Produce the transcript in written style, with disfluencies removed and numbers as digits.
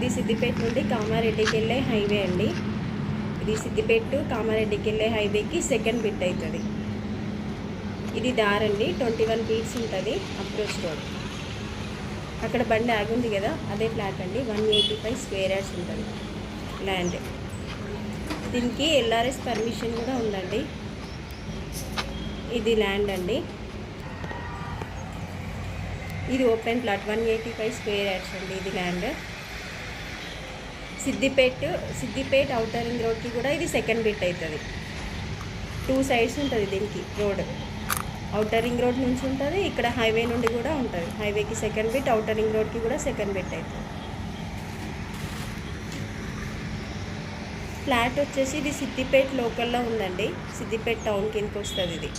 ఇది సిద్దిపేట నుండి కామారెడ్డికి వెళ్ళే హైవే అండి. ఇది సిద్దిపేట టు కామారెడ్డికి వెళ్ళే హైవేకి సెకండ్ బిట్ అవుతుంది. ఇది దారండి, 21 ఫీట్స్ ఉంటుంది అప్రోచ్ రోడ్. అక్కడ బండి ఆగుంది కదా, అదే ఫ్లాట్ అండి. 185 స్క్వేర్ యార్డ్స్ ఉంటుంది ల్యాండ్. దీనికి ఎల్ఆర్ఎస్ పర్మిషన్ కూడా ఉందండి. ఇది ల్యాండ్ అండి. ఇది ఓపెన్ ప్లాట్, 185 స్క్వేర్ యార్డ్స్ అండి. ఇది ల్యాండ్. సిద్దిపేట ఔటర్ రింగ్ రోడ్కి కూడా ఇది సెకండ్ బిట్ అవుతుంది. 2 సైడ్స్ ఉంటుంది దీనికి రోడ్. ఔటర్ రింగ్ రోడ్ నుంచి ఉంటుంది, ఇక్కడ హైవే నుండి కూడా ఉంటుంది. హైవేకి సెకండ్ బిట్, ఔటర్ రింగ్ రోడ్కి కూడా సెకండ్ బిట్ అవుతుంది. ఫ్లాట్ వచ్చేసి ఇది సిద్దిపేట లోకల్లో ఉందండి. సిద్దిపేట టౌన్ కిందకి వస్తుంది ఇది.